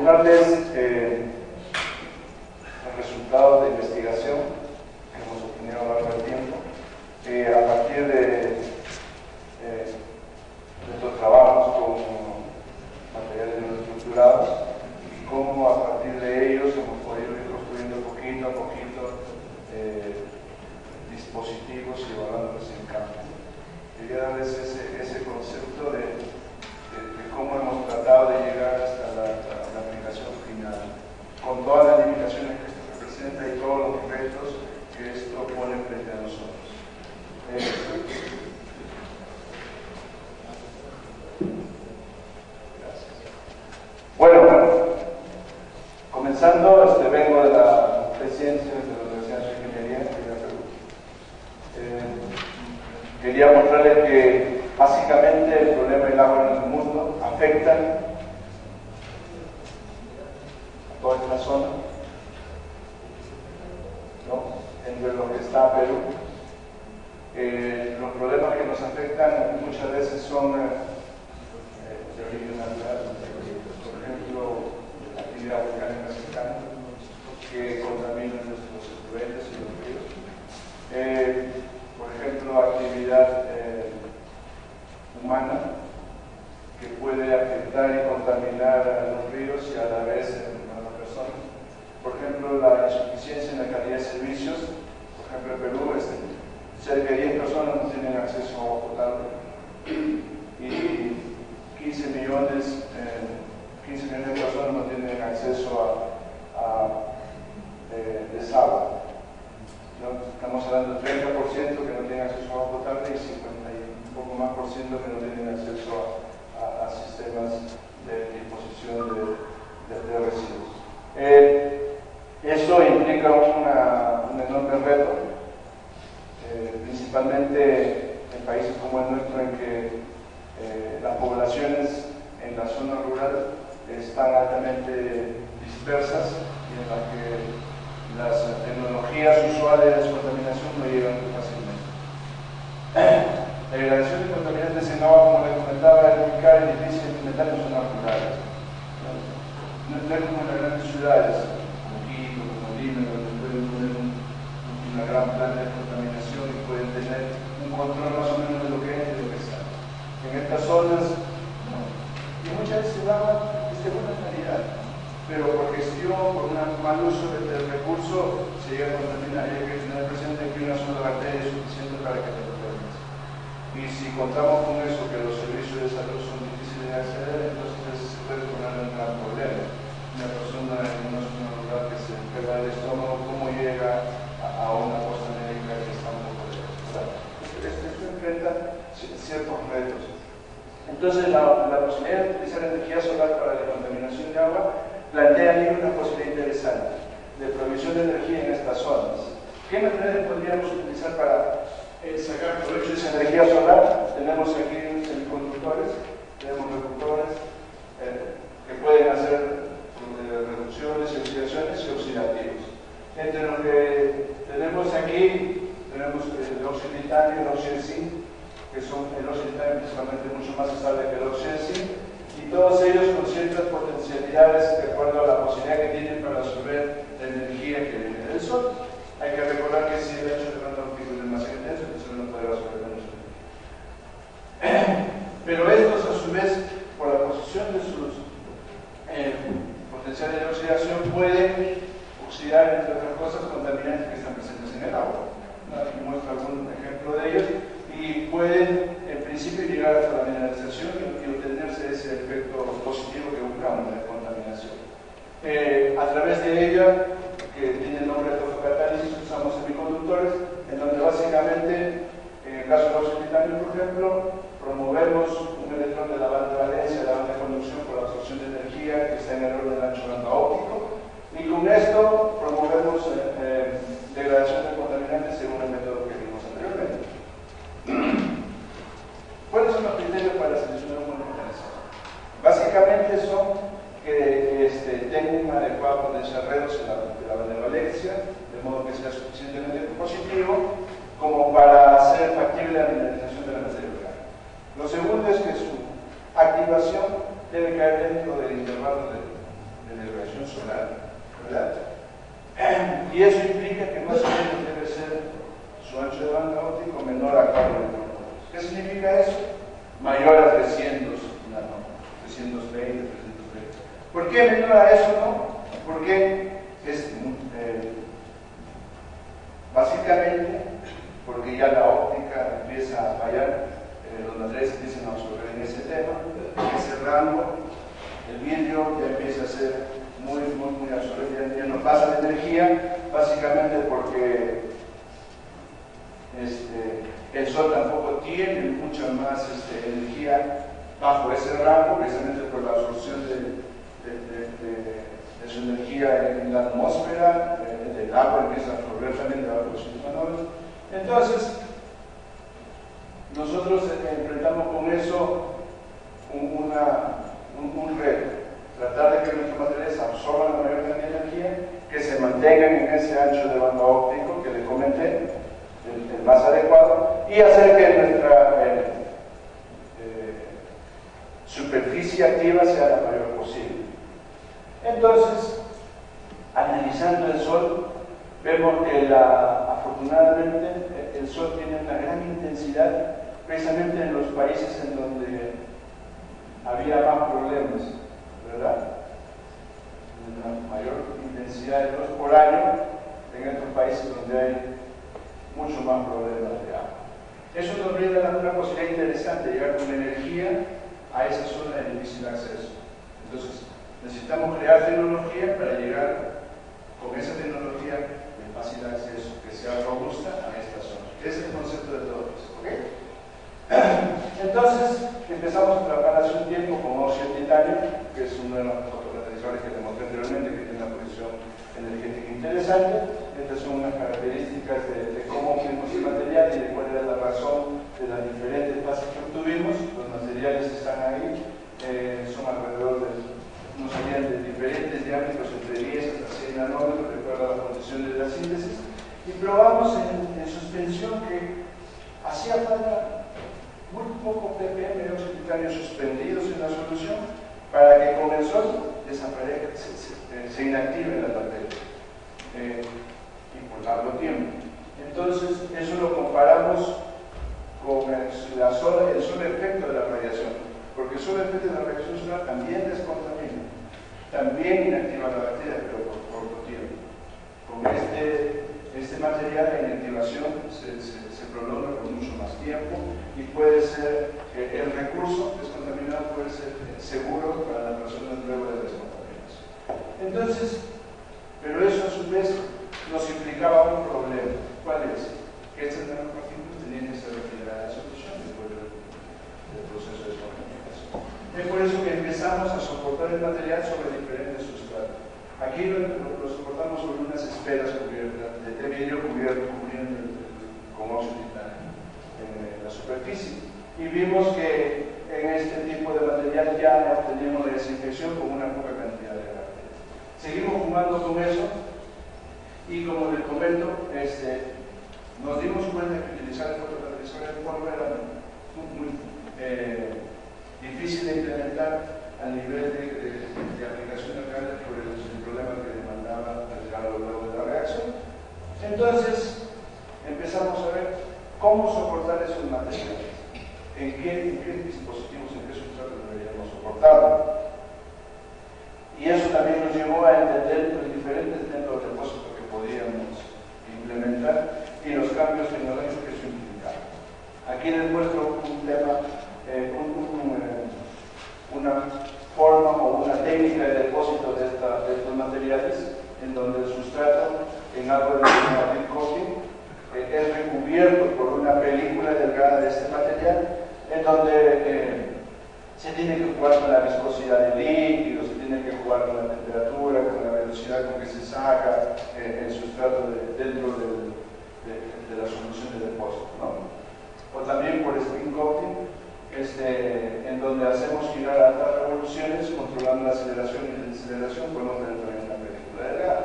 mostrarles el resultado de investigación que hemos obtenido a lo largo del tiempo, a partir de nuestros trabajos con materiales no estructurados y cómo a partir de ellos hemos podido ir construyendo poquito a poquito dispositivos y evaluándolos en campo. Quería darles ese concepto de cómo hemos tratado de llegar hasta la aplicación final, con todas las limitaciones que esto representa y todos los retos que esto pone frente a nosotros. Bueno, comenzando, vengo de la Ciencias de la Universidad de Ingeniería de Perú. Quería mostrarles que básicamente el problema del agua en el mundo afecta a toda esta zona, ¿no? Entre lo que está Perú. Los problemas que nos afectan muchas veces son de origen natural, por ejemplo, la actividad volcánica cercana que contamina nuestros efluentes y los ríos. Por ejemplo, actividad humana que puede afectar y contaminar a los ríos y a la vez a las personas. Por ejemplo, la insuficiencia en la calidad de servicios. Por ejemplo, en Perú, cerca de 10 personas no tienen acceso a agua potable y 15 millones de personas no tienen acceso a desagüe. ¿No? Estamos hablando del 30% que no tienen acceso a agua potable y 50 y un poco más por ciento que no tienen acceso a sistemas de disposición de residuos. Eso implica un enorme reto, principalmente en países como el nuestro, en que las poblaciones en la zona rural están altamente dispersas y en las que las tecnologías usuales de descontaminación no llegan fácilmente. La degradación de contaminantes en agua, como les comentaba, es muy cara y difícil de implementar en zonas rurales. No es como en las grandes ciudades, como Quito, como Lima, donde pueden poner una gran planta de contaminación y pueden tener un control más o menos de lo que es y de lo que sale. En estas zonas, no. Y muchas veces el agua es de buena calidad, pero por gestión, por un mal uso del recurso, se llega a contaminar. Hay que tener presente que una sola bacteria es suficiente para que te enfermes. Y si contamos con eso, que los servicios de salud son difíciles de acceder, entonces se puede poner un gran problema. Una persona en una zona rural que se enferma del estómago, ¿cómo llega a una cosa médica que está un poco descontrolada? Esto enfrenta ciertos retos. Entonces, la posibilidad de utilizar energía solar para la contaminación de agua plantea aquí una posibilidad interesante de provisión de energía en estas zonas. ¿Qué materiales podríamos utilizar para sacar provecho de esa energía solar? Tenemos aquí semiconductores, tenemos reductores que pueden hacer reducciones y oxidaciones y oxidativos. Entre los que tenemos aquí, tenemos el óxido de titanio y el óxido de zinc, que son el óxido de titanio principalmente mucho más estable que el óxido de zinc, y todos ellos con ciertas potencialidades de acuerdo a la posibilidad que tienen para absorber la energía que viene del sol. Hay que recordar que si el hecho de un óptico es demasiado intenso, entonces no puede absorber menos energía. Pero estos, a su vez, por la posición de sus potenciales de oxidación, pueden oxidar, entre otras cosas, contaminantes que están presentes en el agua. Aquí muestro algún ejemplo de ellos, y pueden, en principio, llegar hasta la mineralización y obtenerse ese efecto positivo que buscamos de contaminación. A través de ella, que tiene el nombre de fotocatálisis, usamos semiconductores, en donde básicamente, en el caso del óxido de titanio, por ejemplo, promovemos un electrón de la banda de valencia, la banda de conducción por la absorción de energía que está en el orden del ancho banda óptico, y con esto promovemos degradación de contaminantes según el método que vimos anteriormente. ¿Cuáles son los criterios para seleccionar un buen catalizador? Básicamente son que tenga un adecuado potencial redox en la banda de valencia, de modo que sea suficientemente positivo como para hacer factible la mineralización de la materia orgánica. Lo segundo es que su activación debe caer dentro del intervalo de de la irradiación solar, ¿verdad? Y eso implica que más o menos debe ser su ancho de banda óptico menor a 4 nanómetros. ¿Qué significa eso? Mayor a 300 nanómetros, 320, 330. ¿Por qué menor a eso no? Porque básicamente porque ya la óptica empieza a fallar, los materiales empiezan a absorber en ese tema, en ese rango, el vidrio ya empieza a ser muy absorbente, ya no pasa de energía, básicamente porque el Sol tampoco tiene mucha más energía bajo ese rango, precisamente por la absorción de su energía en la atmósfera, el agua empieza a absorber también debajo de los nanómetros. Entonces, nosotros enfrentamos con eso un reto, tratar de que nuestros materiales absorban la mayor cantidad de energía, que se mantengan en ese ancho de banda óptico que les comenté, el más adecuado, y hacer que nuestra superficie activa sea la mayor posible. Entonces, analizando el Sol, vemos que afortunadamente el Sol tiene una gran intensidad, precisamente en los países en donde había más problemas, ¿verdad? Una mayor intensidad de luz por año en estos países donde hay mucho más problemas de agua. Eso nos brinda una posibilidad interesante de llegar con energía a esa zona de difícil acceso. Entonces, necesitamos crear tecnología para llegar con esa tecnología de fácil acceso, que sea robusta a esta zona. Ese es el concepto de todo esto, ¿ok? Entonces, empezamos a trabajar hace un tiempo con óxido de titanio, que es uno de los fotocatalizadores que demostré anteriormente, que tiene una posición energética interesante. Estas son unas características de cómo obtenemos el material y de cuál era la razón de las diferentes fases que obtuvimos. Los materiales están ahí, son alrededor de, no serían de diferentes diámetros, entre 10 hasta 100 nanómetros, de acuerdo a la condición de la síntesis, y probamos en suspensión que hacía falta muy poco ppm de óxido de titanio suspendidos en la solución para que con el Sol desaparezca, se inactive la batería y por largo tiempo. Entonces, eso lo comparamos con el solo efecto de la radiación, porque el solo efecto de la radiación solar también descontamina, también inactiva la batería, pero por corto tiempo. Con este material la inactivación se prolonga por mucho más tiempo y puede ser, el recurso descontaminado puede ser seguro para las personas luego de descontaminación. Entonces, pero eso a su vez nos implicaba un problema. ¿Cuál es? Que estas nanopartículas tenían que ser refrigeradas en solución después del proceso de descontaminación. Es por eso que empezamos a soportar el material sobre diferentes sustratos. Aquí lo soportamos sobre unas esferas cubiertas de vidrio cubriendo con óxido de titanio en la superficie. Y vimos que en este tipo de material ya obteníamos la desinfección con una poca cantidad de bacterias. Seguimos jugando con eso y, como les comento, nos dimos cuenta que utilizar el fotocatalizador en polvo era muy difícil de implementar a nivel de aplicación local por el problema que demandaba a lo largo de la reacción. Entonces empezamos a ver cómo soportar esos materiales, en qué dispositivos, en qué sustratos deberíamos soportarlo. Y eso también nos llevó a entender los diferentes métodos de depósito que podíamos implementar y los cambios tecnológicos que eso implicaba. Aquí les muestro un tema, una forma o una técnica de depósito de estos materiales, en donde el sustrato en agua de material coating es recubierto por una película delgada de este material, en donde se tiene que jugar con la viscosidad del líquido, se tiene que jugar con la temperatura, con la velocidad con que se saca el sustrato dentro de la solución de depósito, ¿no? O también por spin coating, en donde hacemos girar a altas revoluciones controlando la aceleración y la deceleración con dentro de una película delgada.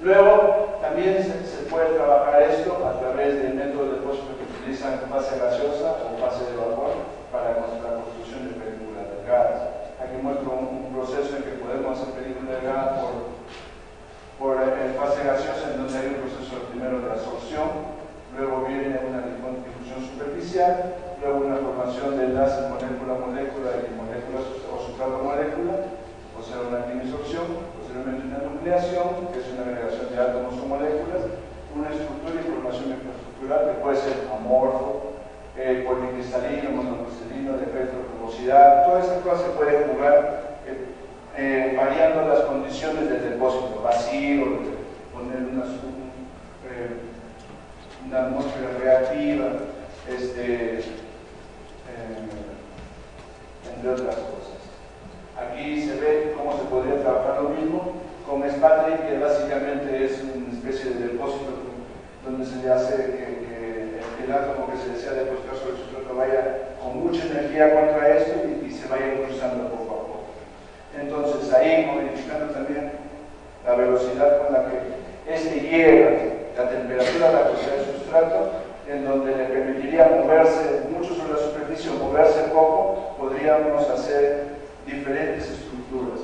Luego también se puede trabajar esto a través de métodos de depósito que utilizan fase gaseosa o fase de vapor para la construcción de películas delgadas. Aquí muestro un proceso en que podemos hacer película delgada por fase gaseosa, en donde hay un proceso primero de absorción, luego viene una difusión superficial, luego una formación de enlace molécula-molécula y molécula o sustrato-molécula, o sea, una quimisorción, posteriormente una nucleación, que es una agregación de átomos o moléculas, una estructura y formación microestructural que puede ser amorfo, policristalino, monocristalino, de efecto de rugosidad. Todas estas cosas se pueden jugar variando las condiciones del depósito, vacío, poner una atmósfera reactiva, entre otras cosas. Aquí se ve cómo se podría trabajar lo mismo con sputtering, que básicamente es una especie de depósito donde se le hace que el átomo que se desea depositar sobre el sustrato vaya con mucha energía contra esto y se vaya cruzando poco a poco. Entonces ahí, modificando también la velocidad con la que llega, la temperatura a la que sea el sustrato, en donde le permitiría moverse mucho sobre la superficie o moverse poco, podríamos hacer diferentes estructuras.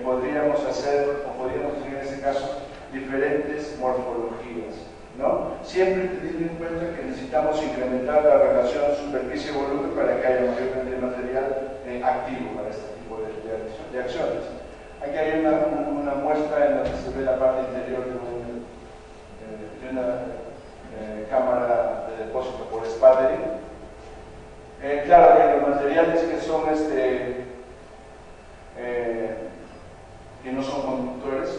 Podríamos tener en ese caso diferentes morfologías, ¿no? Siempre teniendo en cuenta que necesitamos incrementar la relación superficie-volumen para que haya mayor cantidad de material activo para este tipo de acciones. Aquí hay una muestra en la que se ve la parte interior de una cámara de depósito por sputtering. Claro que los materiales que son que no son conductores,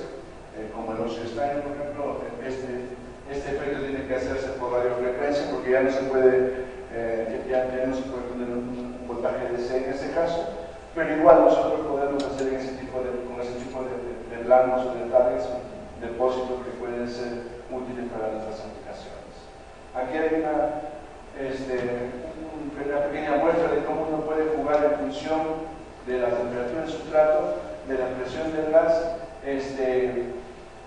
como el óxido estaño, por ejemplo, este efecto tiene que hacerse por radiofrecuencia, porque ya no se puede poner un voltaje de C en ese caso, pero igual nosotros podemos hacer con ese tipo de planos o detalles depósitos que pueden ser útiles para nuestras aplicaciones. Aquí hay una pequeña muestra de cómo uno puede jugar en función de la temperatura del sustrato, de la presión del gas,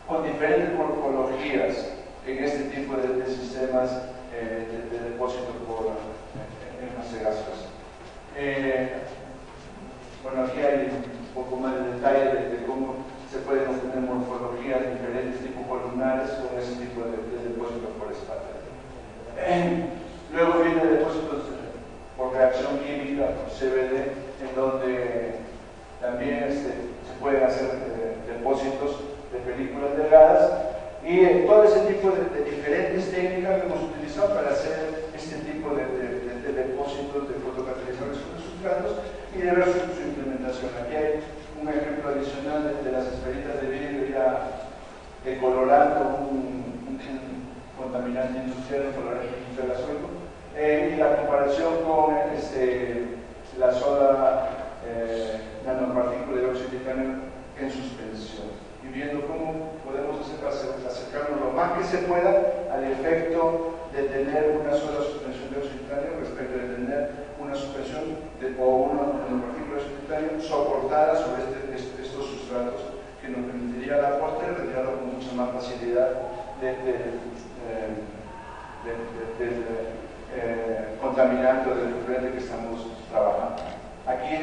con diferentes morfologías en este tipo de sistemas de depósito en fase gaseosa. Bueno, aquí hay un poco más de detalle de cómo se pueden obtener morfologías de diferentes tipos columnares con ese tipo de depósitos por sputtering. Luego viene depósitos por reacción química, por CVD, en donde también se pueden hacer depósitos de películas delgadas, y todo ese tipo de diferentes técnicas que hemos utilizado para hacer este tipo de depósitos de fotocatalizadores sobre sustratos y de ver su implementación. Aquí hay un ejemplo adicional de las esferitas de vidrio ya decolorando un contaminante industrial, el colorante industrial azuico, y la comparación con la sola nanopartícula de óxido de titanio en suspensión, y viendo cómo podemos acercarnos lo más que se pueda al efecto de tener una sola suspensión de óxido de titanio respecto de tener una suspensión o una nanopartícula de óxido de titanio soportada sobre estos sustratos, que nos permitiría a la postre retirarlo con mucha más facilidad del contaminante o del refrigerante que estamos trabajando. Aquí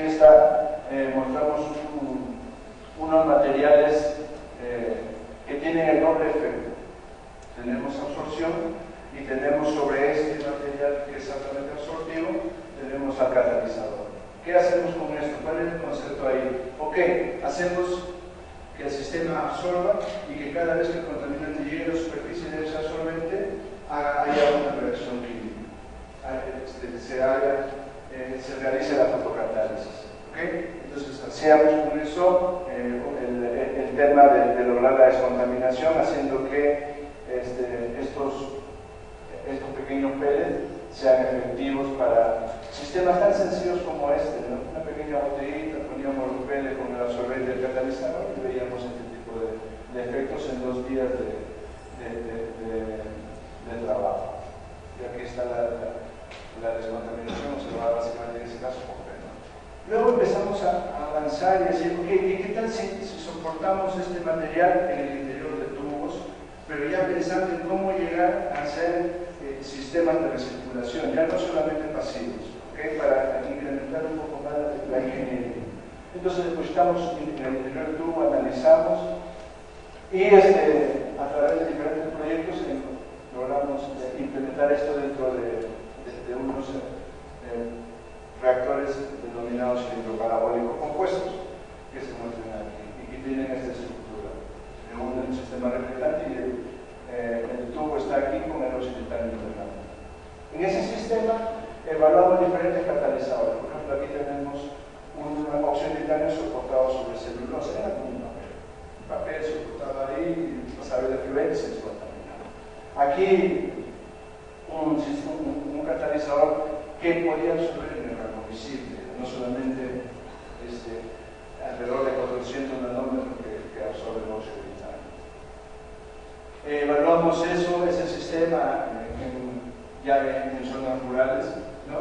mostramos unos materiales que tienen el doble efecto. Tenemos absorción y tenemos sobre este material que es altamente absortivo, tenemos al catalizador. ¿Qué hacemos con esto? ¿Cuál es el concepto ahí? Ok, hacemos que el sistema absorba y que cada vez que el contaminante llegue a la superficie de ese absorbente haya una reacción química, se realice la fotocatálisis. ¿Okay? Entonces hacíamos con eso el tema de lograr la descontaminación, haciendo que estos pequeños pellets sean efectivos para sistemas tan sencillos como ¿no? Una pequeña botellita, poníamos los pellets con el absorbente del catalizador y veíamos este tipo de efectos en 2 días de trabajo. Y aquí está la descontaminación, se va básicamente en ese caso por pena. Luego empezamos a avanzar y decir, ok, ¿qué tal si soportamos este material en el interior de tubos, pero ya pensando en cómo llegar a hacer sistemas de recirculación, ya no solamente pasivos, ¿okay? Para incrementar un poco más la ingeniería. Entonces depositamos en el interior del tubo, analizamos y a través de diferentes proyectos logramos implementar esto dentro de unos reactores denominados cilindro-parabólicos compuestos que se muestran aquí y que tienen esta estructura de un sistema reflectante y el tubo está aquí con el occidental internado. En ese sistema evaluamos diferentes catalizadores. Por ejemplo, aquí tenemos un óxido de titanio soportado sobre celulosa, era como un papel soportado ahí, pasaba de fluente y se descontaminaba. Aquí un catalizador que podía absorber en el rango visible, no solamente alrededor de 400 nanómetros que absorbe el óxido de titanio. Evaluamos eso, ese sistema ya en zonas rurales, ¿no?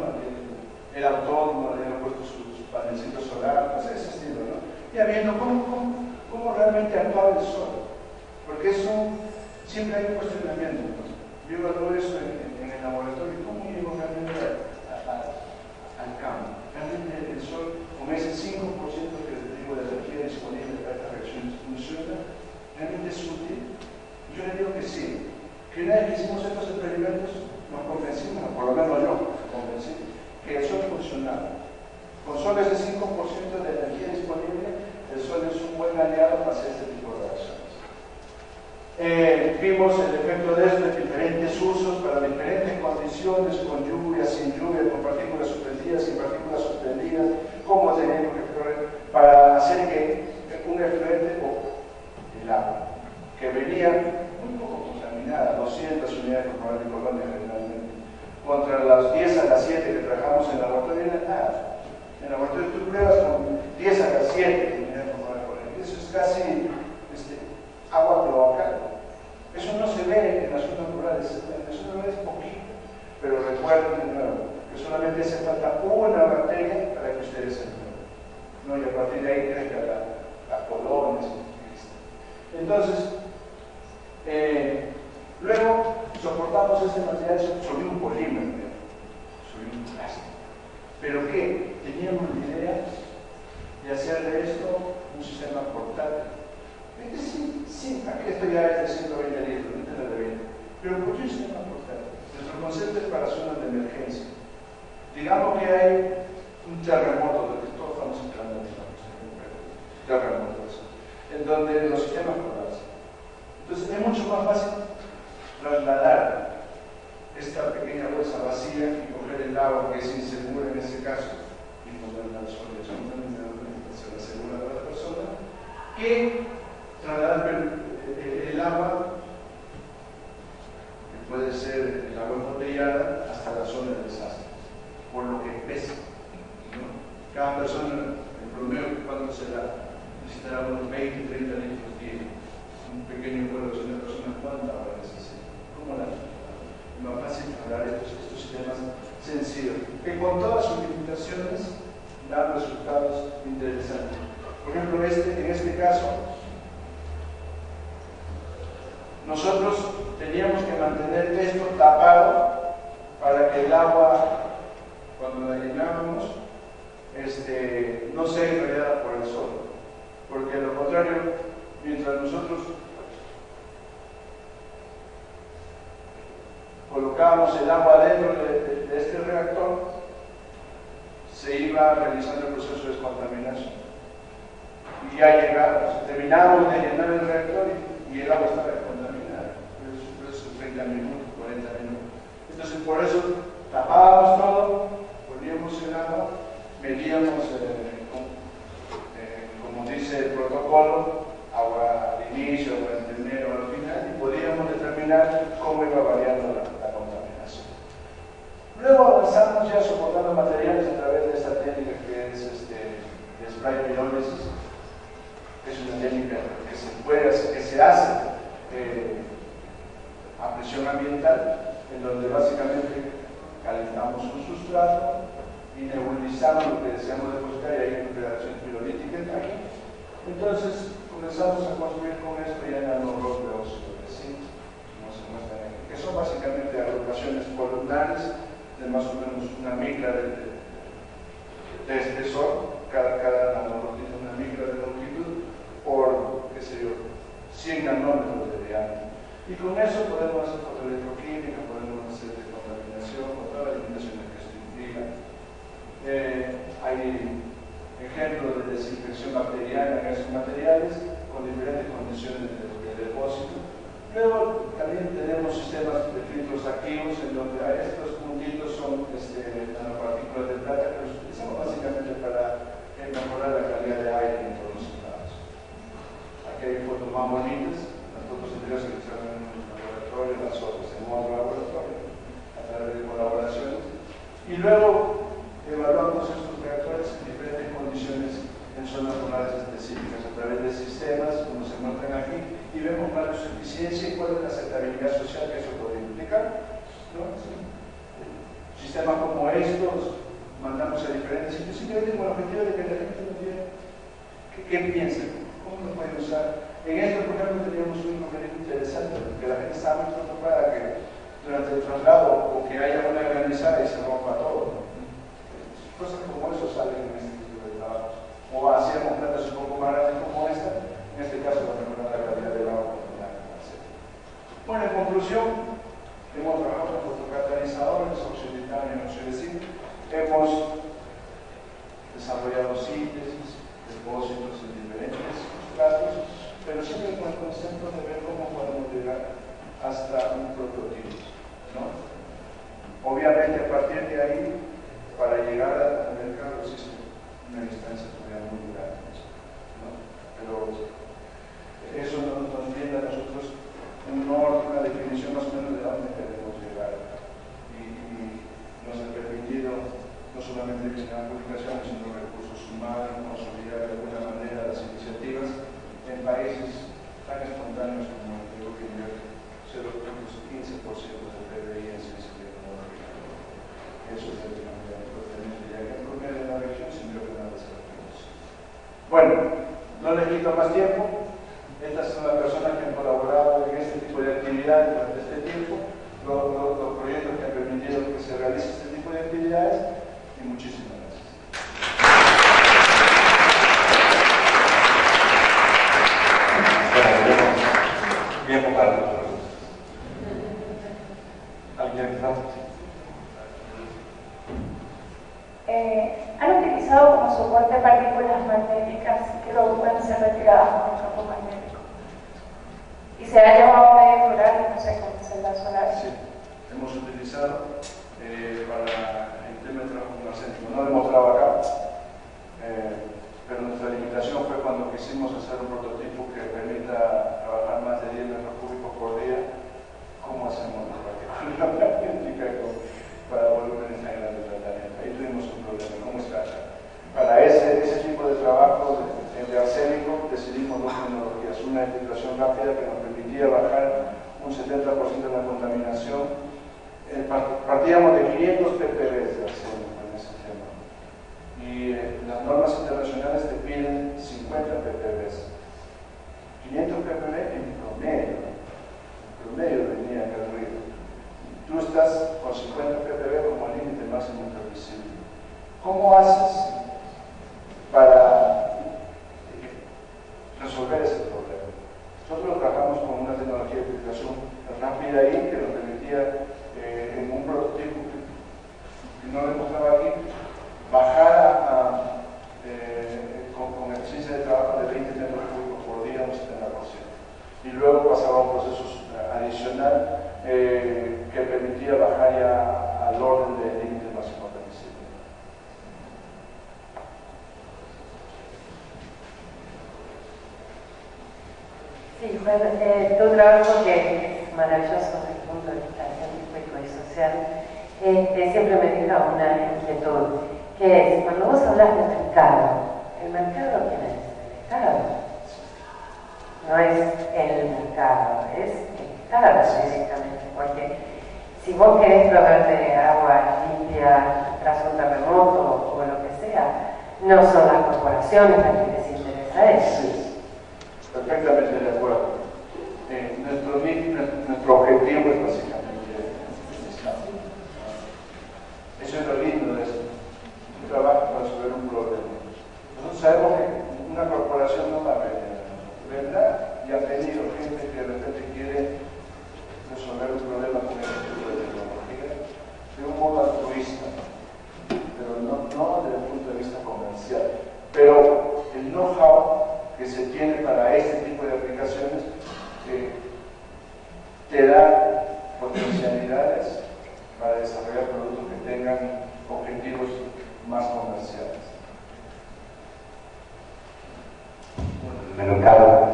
Era autónomo, le habían puesto sus panecitos solares, pues ese estilo, ¿no? Ya viendo cómo realmente actuaba el sol, porque eso siempre hay un cuestionamiento, ¿no? Yo evalúo eso en el laboratorio, ¿cómo llego realmente al campo? Realmente el sol, con ese 5% que les digo de energía disponible para esta reacción funciona, ¿realmente es útil? Yo le digo que sí. Que una vez que hicimos estos experimentos, nos convencimos, por lo menos yo me convencí, que el sol funcionaba. Con solo ese 5% de energía disponible, el sol es un buen aliado para hacer este tipo de reacciones. Vimos el efecto de esto en diferentes usos, para diferentes condiciones, con lluvia, sin lluvia, con partículas suspendidas, sin partículas suspendidas, cómo teníamos que correr para hacer que un efluente o el agua, que venía muy poco contaminada, 200 unidades por de colonia generalmente, contra las 10 a las 7 que trabajamos en el laboratorio, no era nada. En el laboratorio tú pruebas con 10 a las 7 unidades por colonia. Eso es casi agua cloacal. Eso no se ve en las zonas rurales, en las zonas rurales es poquito, pero recuerden de nuevo que solamente hace falta una bacteria para que ustedes se enfermen, ¿no? Y a partir de ahí crezcan las colonias. Entonces, luego soportamos este material sobre un polímero, sobre un plástico. ¿Pero qué? Teníamos la idea de hacer de esto un sistema portátil. Sí, aquí esto ya es de 120 litros, no es de 20. Pero ¿por qué un sistema portátil? Nuestro concepto es para zonas de emergencia. Digamos que hay un terremoto, de que todos estamos entrando en terremotos, en donde los sistemas colapsan. Entonces es mucho más fácil trasladar esta pequeña bolsa vacía y coger el agua que es insegura en ese caso y ponerla al sol, eso se lo asegura a la persona, que trasladar el agua, que puede ser el agua embotellada, hasta la zona de desastre, por lo que pesa, ¿no? Cada persona, en promedio, ¿cuánto será? Necesitará unos 20, 30 litros día. Un pequeño pueblo de una persona, ¿cuánta agua necesita? ¿Cómo la? Es más fácil hablar estos sistemas sencillos, que con todas sus limitaciones dan resultados interesantes. Por ejemplo, en este caso, nosotros teníamos que mantener esto tapado para que el agua, cuando la llenábamos, no sea irradiada por el sol. Porque de lo contrario, mientras nosotros colocábamos el agua dentro de este reactor, se iba realizando el proceso de descontaminación. Y ya llegamos, terminábamos de llenar el reactor y el agua estaba descontaminada. Por eso 30 minutos, 40 minutos. Entonces, por eso tapábamos todo, poníamos el agua, medíamos, como dice el protocolo, agua al inicio, agua al medio, al final, y podíamos determinar cómo iba variando la contaminación. Luego avanzamos ya soportando materiales a través de esta técnica que es spray pirólisis. Es una técnica que se hace a presión ambiental, en donde básicamente calentamos un sustrato y nebulizamos lo que deseamos depositar, y hay una reacción pirolítica aquí. Entonces comenzamos a construir con esto ya nanorods de óxido de zinc, como se muestra aquí, que son básicamente agrupaciones columnares de más o menos una micra de espesor. Cada nanorod 100 nanómetros de diámetro. Y con eso podemos hacer fotoelectroquímica, podemos hacer contaminación, con todas las limitaciones que esto implica. Hay ejemplos de desinfección bacteriana en esos materiales con diferentes condiciones de depósito. Luego también tenemos sistemas de filtros activos en donde estos puntitos son nanopartículas de plata que los utilizamos básicamente para mejorar la calidad de aire en todos los lados. Aquí hay fotos más bonitas, las fotos anteriores que se hicieron en un laboratorio, las otras en otro laboratorio, a través de colaboraciones. Y luego evaluamos estos reactores en diferentes condiciones en zonas rurales específicas a través de sistemas como se muestran aquí y vemos cuál es su eficiencia y cuál es la aceptabilidad social que eso puede implicar, ¿no? Sistemas como estos mandamos a diferentes sitios simplemente con el objetivo de que la gente nos diga qué piensa, cómo lo puede usar. En esto, por ejemplo, teníamos un inconveniente interesante porque la gente estaba muy preocupada que durante el traslado o que haya una granizada y se rompa todo, ¿no? Cosas como eso salen en este tipo de trabajos. O hacíamos plantas un poco más grandes como esta, en este caso para mejorar la calidad del agua. Bueno, en conclusión, hemos trabajado con fotocatalizadores, óxido de titanio y óxido de zinc, hemos desarrollado síntesis, depósitos en diferentes sustratos, pero siempre con el concepto de ver cómo podemos llegar hasta un prototipo, ¿no? Obviamente, a partir de ahí, para llegar al mercado existe una distancia todavía muy grande, ¿no? Pero eso nos brinda a nosotros un norte, una definición más o menos de dónde queremos llegar y nos ha permitido no solamente generar publicaciones, sino recursos humanos, consolidar de alguna manera las iniciativas en países tan espontáneos como el Perú, que invierte 0.15% del PBI en ciencia y tecnología. Eso es de una manera importante, ya que en promedio de la región se invierte nada de 0.15%. Bueno, no les quito más tiempo. Estas son las personas que han colaborado en este tipo de actividades durante este tiempo, los proyectos que han permitido que se realice este tipo de actividades, y muchísimas gracias. Bueno, bien preparado. ¿Alguien más? Han utilizado como soporte partículas magnéticas que luego pueden ser retiradas con el campo magnético. Y se ha llevado a mejorar, no sé, con celdas solares. Sí, hemos utilizado para el tema de trabajo con arsénico. No lo he mostrado acá, pero nuestra limitación fue cuando quisimos hacer un prototipo que permita trabajar más de 10 metros cúbicos por día. ¿Cómo hacemos la partícula magnética para volúmenes tan grandes del planeta? Ahí tuvimos un problema, ¿cómo está? Para ese tipo de trabajo de arsénico decidimos dos tecnologías, una de filtración rápida que nos permitía bajar un 70% de la contaminación. Partíamos de 500 ppb de arsénico en ese tema y las normas internacionales te piden 50 ppb. 500 ppb en promedio venía acá arriba. Tú estás con 50 ppb como límite máximo permisible. ¿Cómo haces para resolver ese problema? Nosotros trabajamos con una tecnología de filtración rápida ahí que nos permitía en un prototipo que no le mostraba aquí bajar con eficiencia de trabajo de 20 metros cúbicos por día un 70%, y luego pasaba a un proceso adicional que permitía bajar ya al orden del límite máximo permisible. Sí, bueno, tu trabajo que es maravilloso desde el punto de vista científico y social, siempre me deja una inquietud, que es, cuando vos hablas de mercado, ¿el mercado quién es? El Estado. No es el mercado, es el Estado directamente, porque si vos querés proveerte agua limpia tras un terremoto o lo que sea, no son las corporaciones las que les interesa eso. Sí. Perfectamente de acuerdo. Nuestro objetivo es básicamente el Estado. Eso es lo lindo de esto. Un trabajo para resolver un problema. Nosotros sabemos que una corporación no va a vender. Vendrá y ha pedido te da potencialidades para desarrollar productos que tengan objetivos más comerciales. Bueno, Carlos,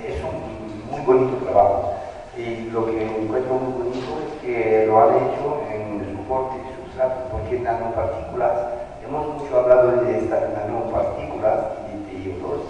es un muy bonito trabajo y lo que encuentro muy bonito es que lo han hecho en el soporte y sustrato, porque nanopartículas, hemos mucho hablado de estas nanopartículas y de iodos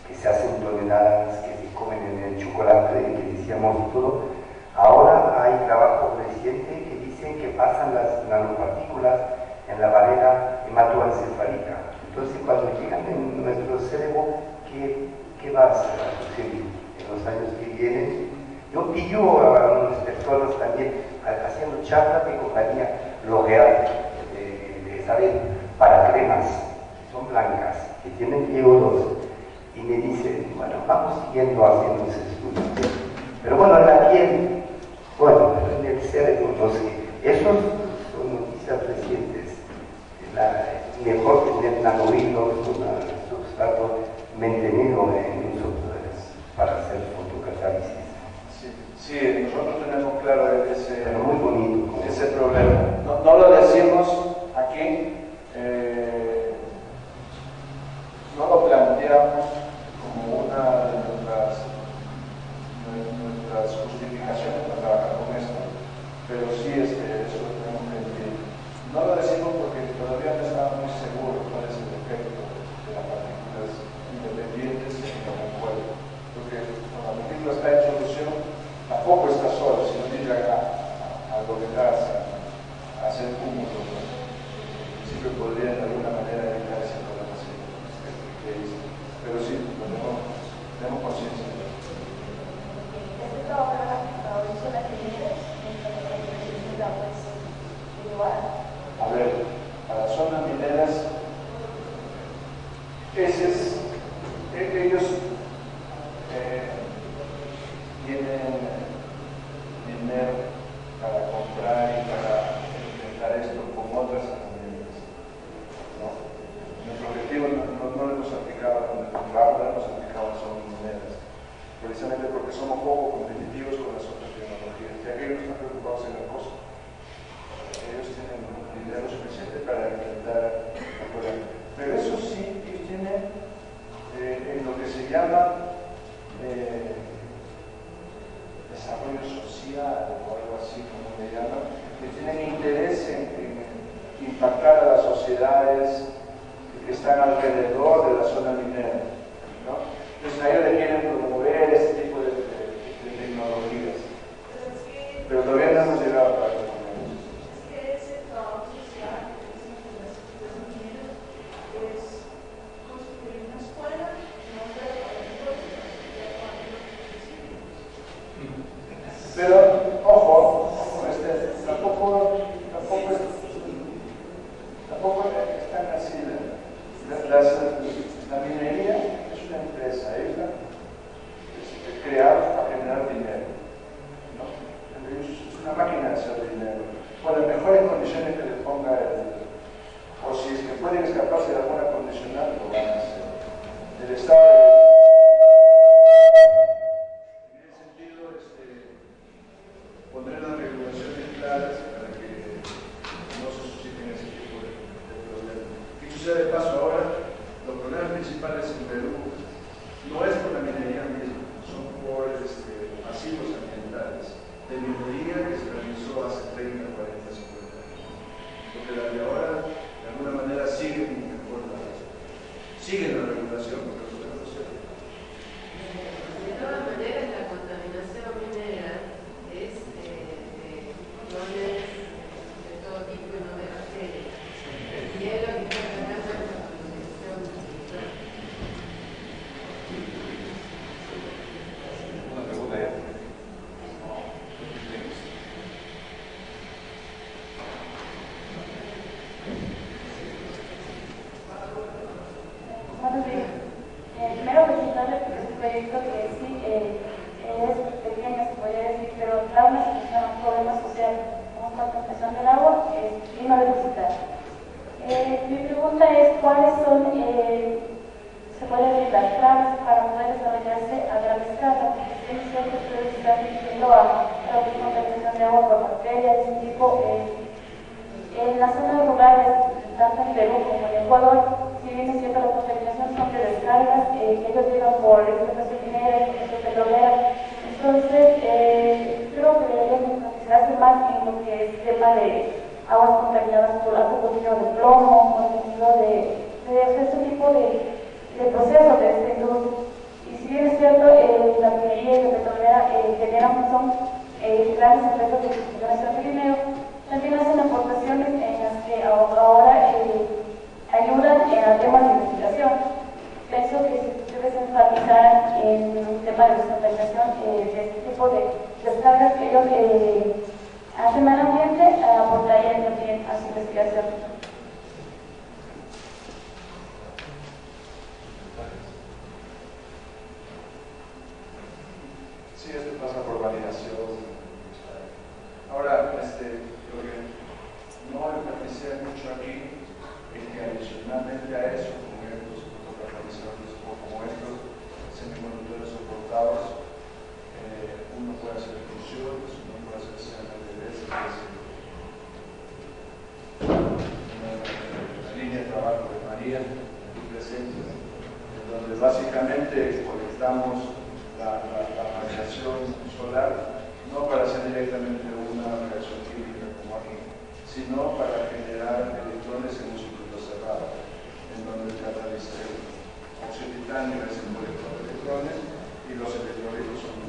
que se hacen toneladas, que se comen en el chocolate, que decíamos todo. Ahora hay trabajo reciente que dicen que pasan las nanopartículas en la barrera hematoencefálica. Entonces, cuando llegan en nuestro cerebro, ¿qué va a suceder en los años que vienen? Yo pillo a unas personas también haciendo charlas de compañía L'Oréal, de Isabel, para cremas, que son blancas, que tienen iodos, y me dicen, bueno, vamos siguiendo haciendo esos estudios. Pero bueno, en la piel, bueno, en el cerebro, no sé, esos son noticias recientes. Mejor tener nanohilos, un sustrato mantenido en uso para hacer fotocatálisis. Sí, nosotros tenemos claro muy bonito, ese problema. No lo decimos aquí, no lo planteamos como una de nuestras justificaciones para trabajar con esto, pero sí eso lo tenemos que decir. No lo decimos porque todavía no estamos muy seguros cuál es el efecto de las partículas independientes en el cuerpo, porque cuando la partícula está en solución, tampoco está solo, si no llega a doblegarse, a hacer cúmulos, ¿no? En principio podría de alguna manera evitar ese problema que dice. Pero sí, tenemos conciencia de eso. Este trabajo de las líneas, a ver, para zonas mineras, ellos tienen dinero para comprar y para enfrentar esto con otras herramientas, ¿no? Nuestro objetivo no lo hemos aplicado con el trabajo, lo hemos aplicado en zonas mineras, precisamente porque somos poco competitivos con las otras tecnologías, ya que ellos están preocupados en el costo. Ellos tienen dinero suficiente para enfrentar el problema. Pero eso sí, ellos tienen en lo que se llama desarrollo social o algo así como le llaman, que tienen interés en impactar a las sociedades que están alrededor de la zona minera, ¿no? Entonces a ellos le quieren promover este tipo de tecnologías, pero todavía no hemos llegado a eso. Pero, ojo, tampoco es tan así. La minería es una empresa, es creada para generar dinero, ¿no? Es una máquina de hacer dinero, con las mejores condiciones que le ponga o si es que pueden escaparse de alguna condicional, lo van a hacer. El Estado poner las regulaciones claras para que no se susciten ese tipo de problemas. Dicho sea de paso, ahora los problemas principales en Perú no es por la minería misma, son por pasivos ambientales de minería que se realizó hace 30, 40, 50 años. Porque las de ahora, de alguna manera, siguen la regulación, porque los problemas se de todas maneras, la contaminación minera es de todo tipo y no de bacterias. El hielo que está tratando es la contaminación minera. Una pregunta ya. Buenos días. Primero felicitarles porque es un proyecto que sí es pequeño, se podría decir, pero da una solución a un problema social, como la contaminación del agua, clima vegetal. Mi pregunta es, ¿cuáles son, se puede decir, las claves para poder desarrollarse a gran escala? Porque es cierto que ustedes están dirigiendo a contaminación de agua por bacterias de ese tipo. En las zonas rurales, tanto en Perú como en Ecuador, si bien es cierto la contaminación son de descargas, que ellos llegan por explotación minera, explotación petrolera. Entonces, creo que deberíamos concentrarse más en lo que es el tema de aguas contaminadas por alto contenido de plomo, contenido de este tipo de procesos de esta industria. Y si bien es cierto, la minería y la petrolera son grandes empresas de generación de dinero, también hacen aportaciones en las que ahora ayudan a temas de investigación. Pienso que si ustedes enfatizaran en un tema de descontaminación de este tipo de descargas que ellos hacen al ambiente, aportarían también a su investigación. Sí, esto pasa por validación. Ahora, lo que no enfaticé mucho aquí es que adicionalmente a eso, como estos catalizadores o como estos semiconductores soportados, uno puede hacer fusiones, uno puede hacer CMLDs, es decir, una línea de trabajo de María aquí presente, en donde básicamente conectamos la radiación solar no para hacer directamente una reacción química como aquí, sino para generar electrones en un circuito cerrado, en donde el óxido de titanio es el colector de electrones y los electrolitos son